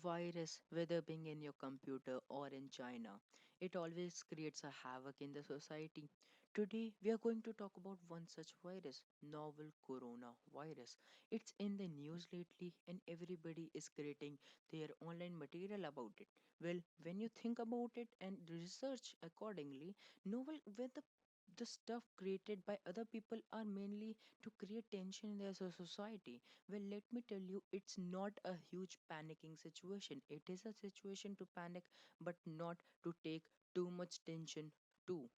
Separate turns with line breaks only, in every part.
Virus, whether being in your computer or in China, it always creates a havoc in the society. Today, we are going to talk about one such virus, novel coronavirus. It's in the news lately, and everybody is creating their online material about it. Well, when you think about it and research accordingly, novel where the stuff created by other people are mainly to create tension in their society. Well, let me tell you, it's not a huge panicking situation. It is a situation to panic, but not to take too much tension too.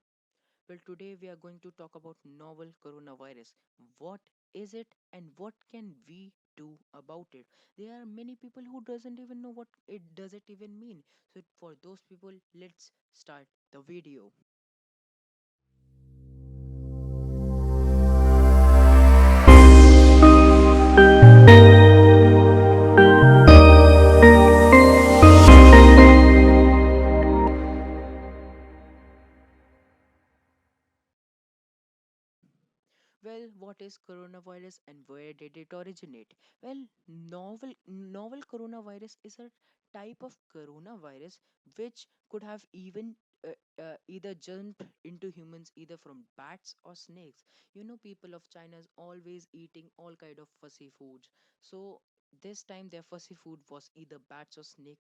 Well, today we are going to talk about novel coronavirus. What is it and what can we do about it? There are many people who doesn't even know what it does it even mean. So for those people, let's start the video. Well, what is coronavirus and where did it originate? Well, novel coronavirus is a type of coronavirus which could have even either jumped into humans either from bats or snakes. You know, people of China is always eating all kind of fussy foods. So this time their fussy food was either bats or snake,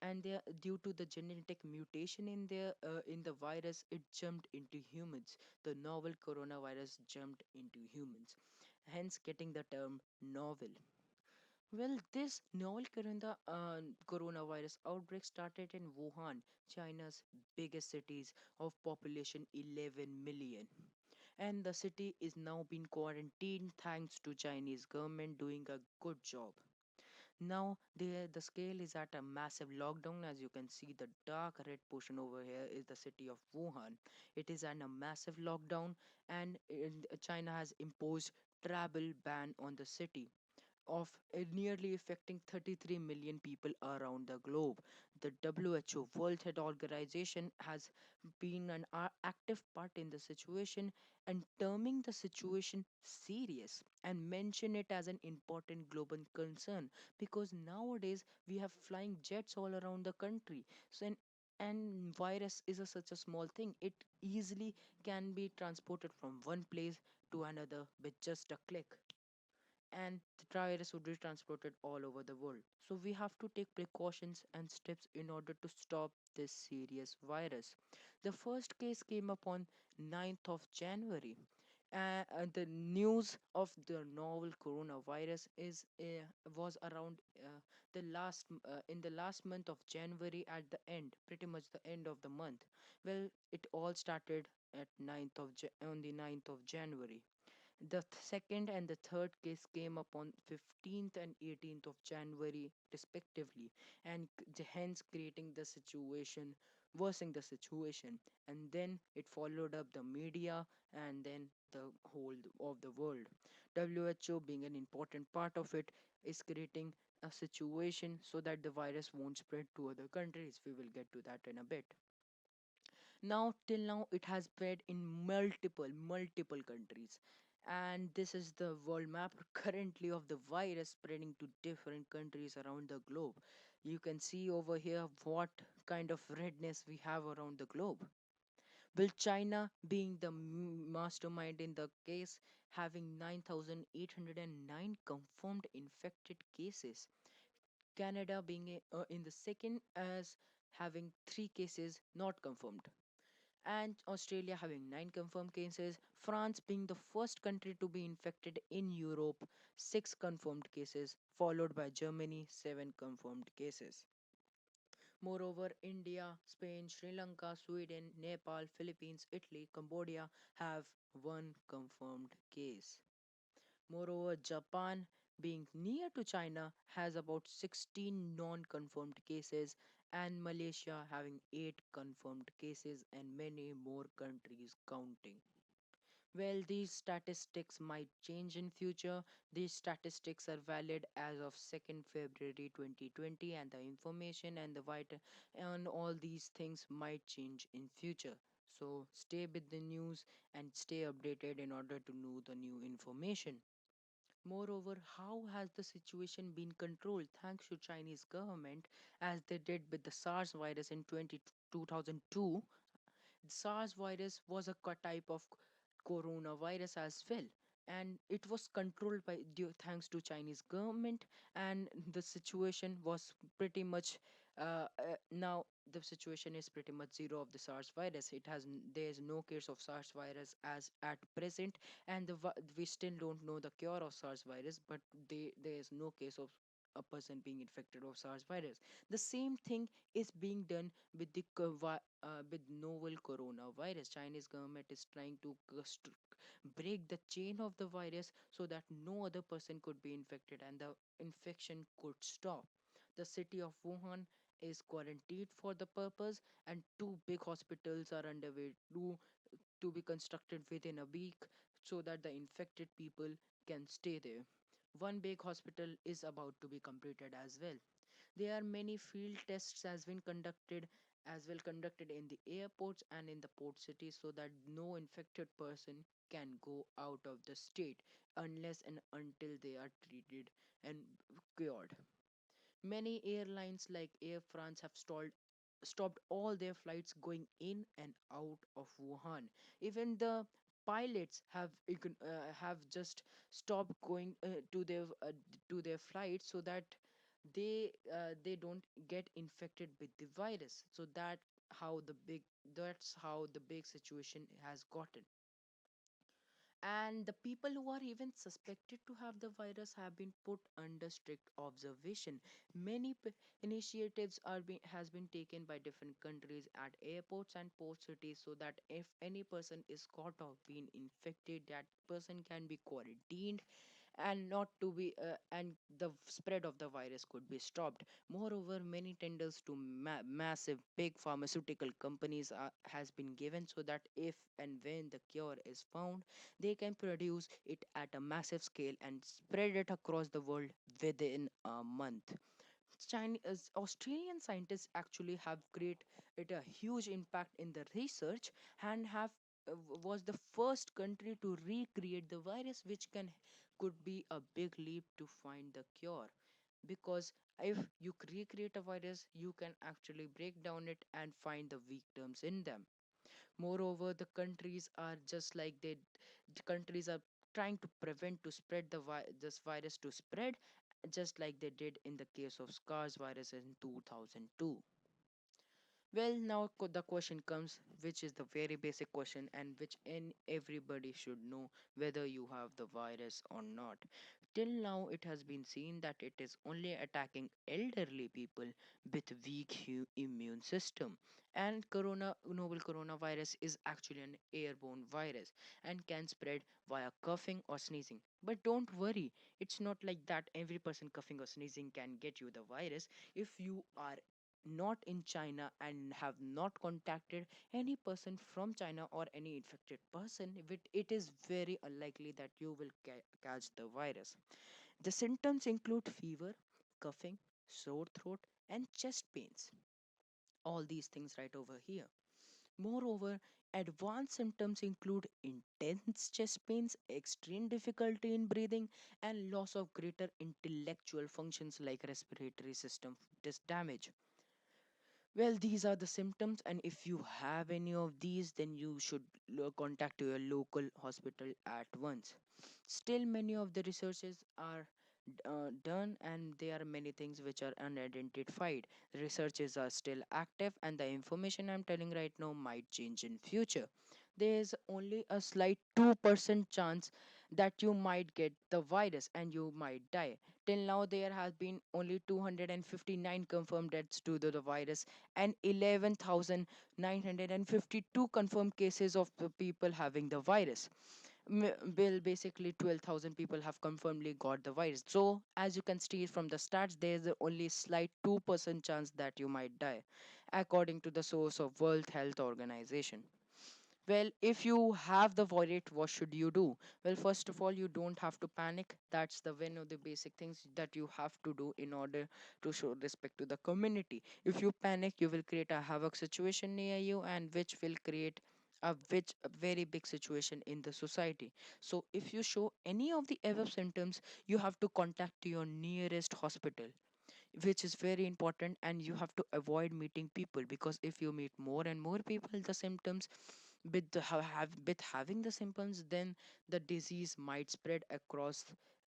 and they due to the genetic mutation in the virus, it jumped into humans. The novel coronavirus jumped into humans, hence getting the term novel. Well, this novel coronavirus outbreak started in Wuhan, China's biggest cities of population 11 million. And the city is now being quarantined thanks to Chinese government doing a good job. Now the scale is at a massive lockdown. As you can see, the dark red portion over here is the city of Wuhan. It is on a massive lockdown, and China has imposed travel ban on the city of nearly affecting 33 million people around the globe. The WHO, World Health Organization, has been an active part in the situation and terming the situation serious and mention it as an important global concern, because nowadays we have flying jets all around the country. So and virus is such a small thing. It easily can be transported from one place to another with just a click, and the virus would be transported all over the world. So we have to take precautions and steps in order to stop this serious virus. The first case came up on 9th of January. The news of the novel coronavirus is was around in the last month of January, at the end, pretty much the end of the month. Well, it all started at on the 9th of January. The second and the third case came up on 15th and 18th of January, respectively, and hence creating the situation, worsening the situation. And then it followed up the media and then the whole of the world. WHO, being an important part of it, is creating a situation so that the virus won't spread to other countries. We will get to that in a bit. Now till now it has spread in multiple countries, and this is the world map currently of the virus spreading to different countries around the globe. You can see over here what kind of redness we have around the globe. Will China, being the mastermind in the case, having 9,809 confirmed infected cases. Canada being in the second as having 3 cases not confirmed, and Australia having 9 confirmed cases, France being the first country to be infected in Europe, 6 confirmed cases, followed by Germany, 7 confirmed cases. Moreover, India, Spain, Sri Lanka, Sweden, Nepal, Philippines, Italy, Cambodia have 1 confirmed case. Moreover, Japan, being near to China, has about 16 non confirmed cases, and Malaysia having 8 confirmed cases, and many more countries counting. Well, these statistics might change in future. These statistics are valid as of 2nd February 2020, and the information and the vital and all these things might change in future. So stay with the news and stay updated in order to know the new information. Moreover, how has the situation been controlled thanks to Chinese government as they did with the SARS virus in 2002? SARS virus was a type of coronavirus as well, and it was controlled by due thanks to Chinese government, and the situation was pretty much now the situation is pretty much zero of the SARS virus. There is no case of SARS virus as at present, and we still don't know the cure of SARS virus, but there is no case of a person being infected of SARS virus. The same thing is being done with the with novel coronavirus. Chinese government is trying to break the chain of the virus so that no other person could be infected and the infection could stop. The city of Wuhan is quarantined for the purpose, and two big hospitals are underway to be constructed within a week so that the infected people can stay there. One big hospital is about to be completed as well. There are many field tests conducted in the airports and in the port cities so that no infected person can go out of the state unless and until they are treated and cured. Many airlines like Air France have stopped all their flights going in and out of Wuhan. Even the pilots have just stopped going to their flights so that they don't get infected with the virus. So how the big that's how the big situation has gotten. And the people who are even suspected to have the virus have been put under strict observation. Many initiatives has been taken by different countries at airports and port cities so that if any person is caught of being infected, that person can be quarantined and not to be and the spread of the virus could be stopped. Moreover, many tenders to massive big pharmaceutical companies has been given so that if and when the cure is found, they can produce it at a massive scale and spread it across the world within a month. Chinese Australian scientists actually have created a huge impact in the research and have was the first country to recreate the virus, which could be a big leap to find the cure. Because if you recreate a virus, you can actually break down it and find the weak terms in them. Moreover, the countries are just like the countries are trying to prevent to spread this virus to spread, just like they did in the case of SARS virus in 2002. Well, now the question comes, which is the very basic question, and which everybody should know whether you have the virus or not. Till now, it has been seen that it is only attacking elderly people with weak immune system. And novel coronavirus is actually an airborne virus and can spread via coughing or sneezing. But don't worry, it's not like that every person coughing or sneezing can get you the virus. If you are not in China and have not contacted any person from China or any infected person, it is very unlikely that you will catch the virus. The symptoms include fever, coughing, sore throat, and chest pains. All these things right over here. Moreover, advanced symptoms include intense chest pains, extreme difficulty in breathing, and loss of greater intellectual functions like respiratory system damage. Well, these are the symptoms, and if you have any of these, then you should contact your local hospital at once. Still, many of the researches are done, and there are many things which are unidentified. The researches are still active, and the information I'm telling right now might change in future. There is only a slight 2% chance that you might get the virus and you might die. Till now, there has been only 259 confirmed deaths due to the virus and 11,952 confirmed cases of the people having the virus. Well, basically 12,000 people have confirmedly got the virus. So, as you can see from the stats, there is only slight 2% chance that you might die, according to the source of World Health Organization. Well, if you have the virus, what should you do? Well, first of all, you don't have to panic. That's the one of the basic things that you have to do in order to show respect to the community. If you panic, you will create a havoc situation near you, and which will create which a very big situation in the society. So if you show any of the above symptoms, you have to contact your nearest hospital, which is very important. And you have to avoid meeting people, because if you meet more and more people the symptoms with with having the symptoms, then the disease might spread across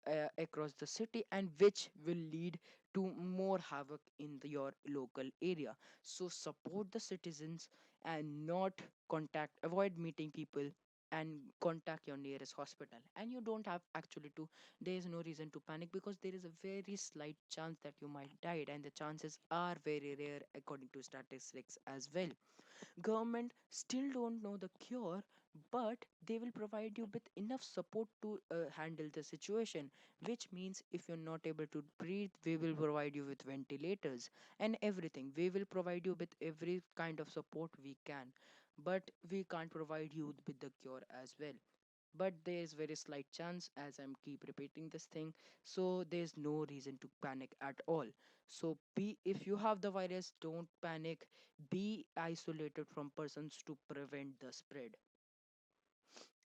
the city, and which will lead to more havoc in your local area. So support the citizens and not avoid meeting people, and contact your nearest hospital. And you don't have actually to there is no reason to panic, because there is a very slight chance that you might die, and the chances are very rare according to statistics as well. Government still don't know the cure, but they will provide you with enough support to handle the situation, which means if you're not able to breathe, we will provide you with ventilators and everything. We will provide you with every kind of support we can, but we can't provide you with the cure as well. But there is very slight chance, as I'm keep repeating this thing, so there's no reason to panic at all. So be if you have the virus, don't panic. Be isolated from persons to prevent the spread.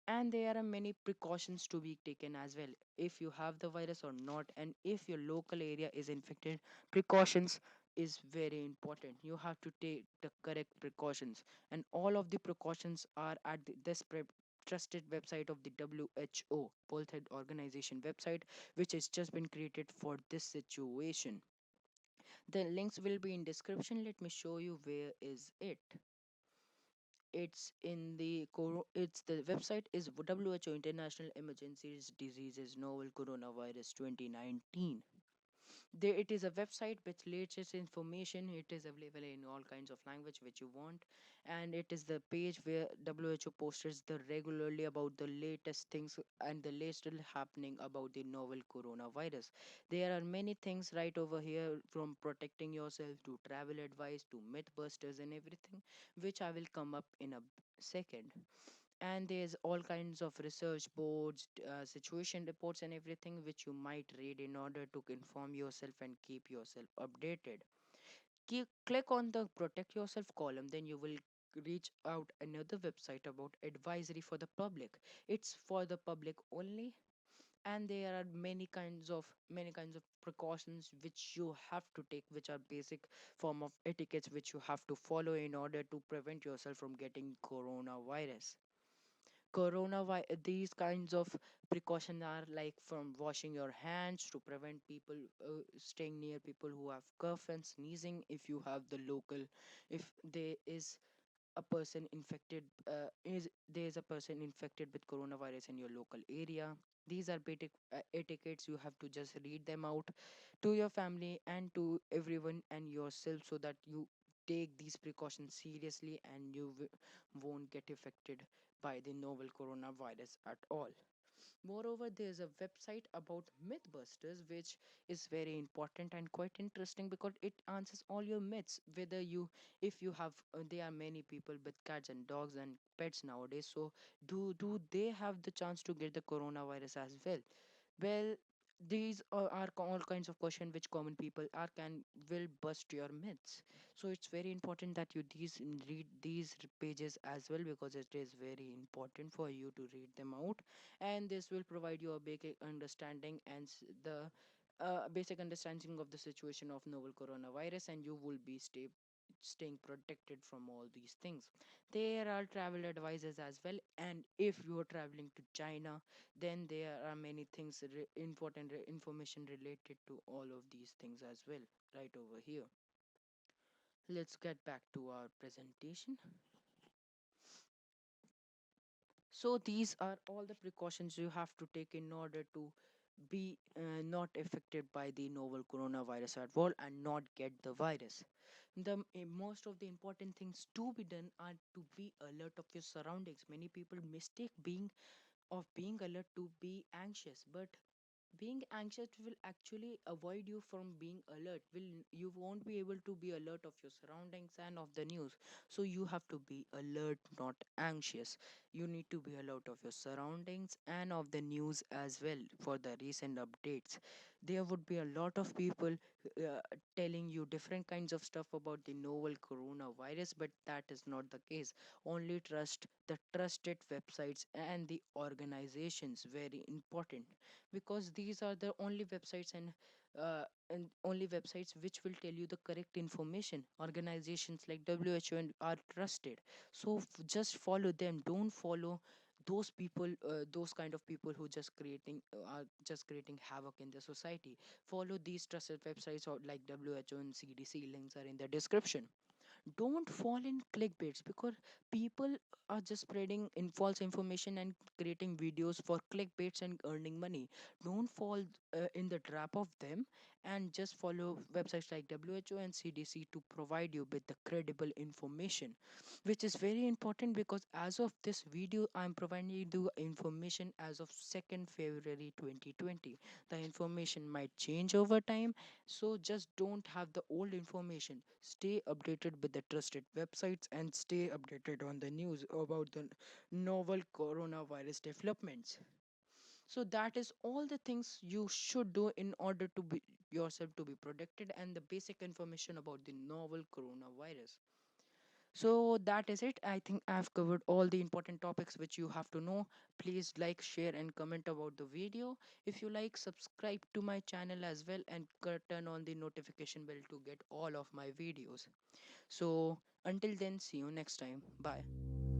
And there are many precautions to be taken as well, if you have the virus or not, and if your local area is infected. Precautions is very important. You have to take the correct precautions, and all of the precautions are at trusted website of the WHO, World Health Organization website, which has just been created for this situation. The links will be in description. Let me show you where is it. It's the website is WHO International Emergencies Diseases Novel Coronavirus 2019. There it is a website which latest information. It is available in all kinds of language which you want, and it is the page where WHO posts the regularly about the latest things and the latest happening about the novel coronavirus. There are many things right over here, from protecting yourself to travel advice to mythbusters and everything, which I will come up in a second. And there's all kinds of research boards, situation reports and everything which you might read in order to inform yourself and keep yourself updated. Click on the protect yourself column, then you will reach out another website about advisory for the public. It's for the public only, and there are many kinds of precautions which you have to take, which are basic form of etiquettes which you have to follow in order to prevent yourself from getting coronavirus. These kinds of precautions are like from washing your hands to prevent people staying near people who have cough and sneezing. If you have the local if there is a person infected is there is a person infected with coronavirus in your local area, these are basic etiquettes. You have to just read them out to your family and to everyone and yourself, so that you take these precautions seriously and you won't get affected by the novel coronavirus at all. Moreover, there's a website about Mythbusters, which is very important and quite interesting because it answers all your myths. Whether you, if you have, there are many people with cats and dogs and pets nowadays. So, do they have the chance to get the coronavirus as well? Well, these are all kinds of questions which common people are can will bust your myths. So it's very important that you read these pages as well, because it is very important for you to read them out, and this will provide you a basic understanding and the basic understanding of the situation of novel coronavirus, and you will be staying protected from all these things. There are travel advices as well, and if you are traveling to China, then there are many things important information related to all of these things as well right over here. Let's get back to our presentation. So these are all the precautions you have to take in order to be not affected by the novel coronavirus at all and not get the virus. Most of the important things to be done are to be alert of your surroundings. Many people mistake being alert to be anxious, but being anxious will actually avoid you from being alert. You won't be able to be alert of your surroundings and of the news. So you have to be alert, not anxious. You need to be alert of your surroundings and of the news as well for the recent updates. There would be a lot of people uh, telling you different kinds of stuff about the novel coronavirus, but that is not the case. Only trust the trusted websites and the organizations, very important, because these are the only websites and only websites which will tell you the correct information. Organizations like WHO and are trusted, so just follow them. Don't follow those people, those kind of people who just creating are just creating havoc in the society. Follow these trusted websites or like WHO and CDC. Links are in the description. Don't fall in clickbaits, because people are just spreading in false information and creating videos for clickbaits and earning money. Don't fall in the trap of them, and just follow websites like WHO and CDC to provide you with the credible information, which is very important, because as of this video I'm providing you the information as of 2nd February 2020. The information might change over time, so just don't have the old information. Stay updated with the trusted websites and stay updated on the news about the novel coronavirus developments. So that is all the things you should do in order to be yourself to be protected, and the basic information about the novel coronavirus. So that is it. I think I've covered all the important topics which you have to know. Please like, share, and comment about the video. If you like, subscribe to my channel as well, and turn on the notification bell to get all of my videos. So until then, see you next time. Bye.